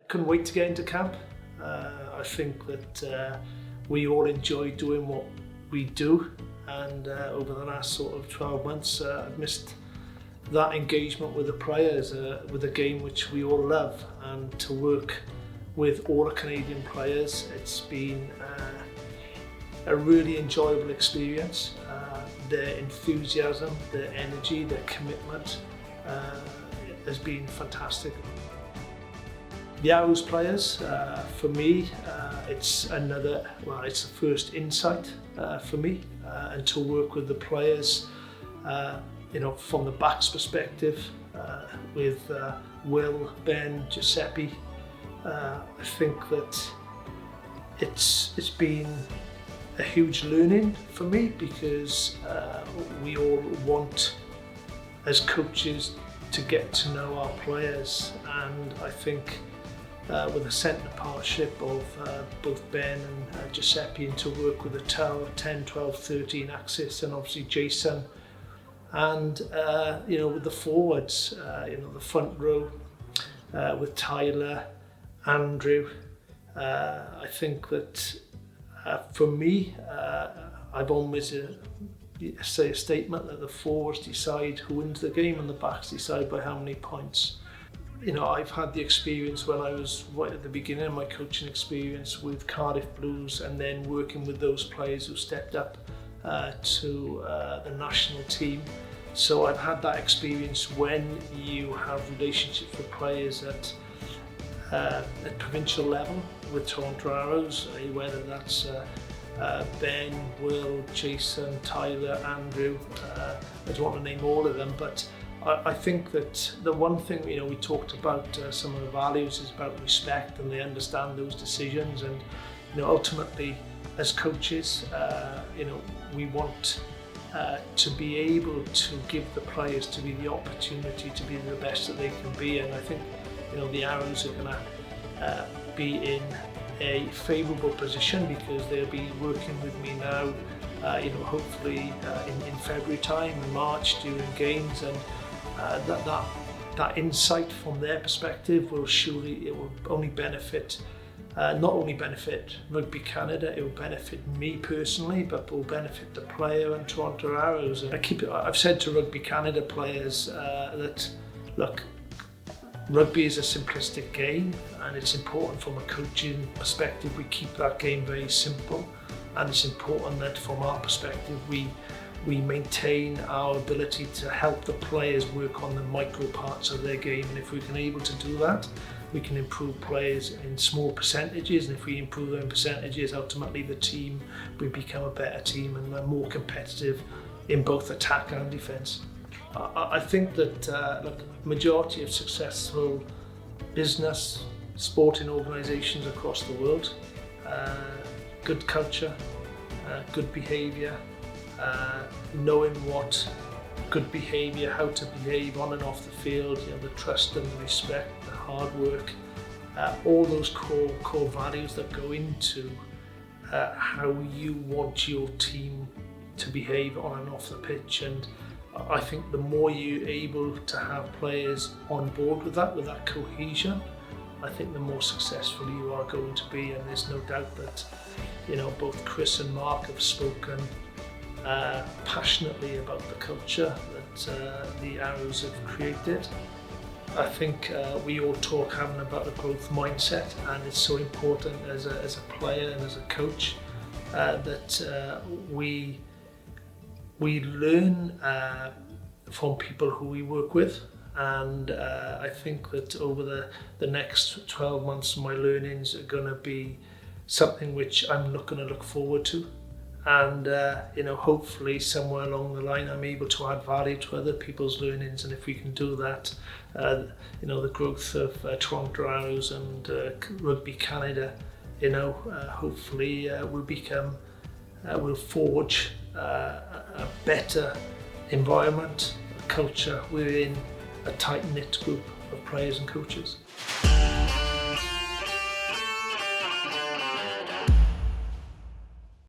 Couldn't wait to get into camp. I think that we all enjoy doing what we do, and over the last sort of 12 months I've missed that engagement with the players, with a game which we all love, and to work with all the Canadian players, it's been a really enjoyable experience. Their enthusiasm, their energy, their commitment has been fantastic. The Arrows players, for me, it's the first insight for me, and to work with the players, from the back's perspective, with Will, Ben, Giuseppe. I think that it's been a huge learning for me, because we all want, as coaches, to get to know our players, and I think with the centre partnership of both Ben and Giuseppe, and to work with the tower 10, 12, 13 axis, and obviously Jason, and with the forwards, the front row with Tyler, Andrew. I think that for me, I've always say a statement that the forwards decide who wins the game and the backs decide by how many points. I've had the experience when I was right at the beginning of my coaching experience with Cardiff Blues, and then working with those players who stepped up to the national team. So I've had that experience when you have relationships with players at provincial level with Toronto Arrows, whether that's Ben, Will, Jason, Tyler, Andrew. I don't want to name all of them, but I think that the one thing, we talked about some of the values is about respect, and they understand those decisions, and ultimately as coaches, we want to be able to give the players to be the opportunity to be the best that they can be, and I think the Arrows are going to be in a favourable position, because they'll be working with me now, hopefully in February time and March during games, and that insight from their perspective will only benefit, not only benefit Rugby Canada, it will benefit me personally, but will benefit the player and Toronto Arrows. And I've said to Rugby Canada players that, look, rugby is a simplistic game, and it's important from a coaching perspective we keep that game very simple, and it's important that from our perspective we maintain our ability to help the players work on the micro parts of their game, and if we can able to do that, we can improve players in small percentages, and if we improve them in percentages, ultimately the team will become a better team and more competitive in both attack and defence. I think that majority of successful business, sporting organisations across the world, good culture, good behaviour, knowing what good behaviour, how to behave on and off the field, the trust and the respect, the hard work, all those core values that go into how you want your team to behave on and off the pitch. And I think the more you're able to have players on board with that cohesion, I think the more successful you are going to be. And there's no doubt that both Chris and Mark have spoken passionately about the culture that the Arrows have created. I think we all talk having about a growth mindset, and it's so important as a player and as a coach that we learn from people who we work with, and I think that over the next 12 months my learnings are going to be something which I'm not going to look forward to, and hopefully somewhere along the line I'm able to add value to other people's learnings, and if we can do that, the growth of Toronto Arrows and Rugby Canada, hopefully will forge a better environment, a culture within a tight-knit group of players and coaches.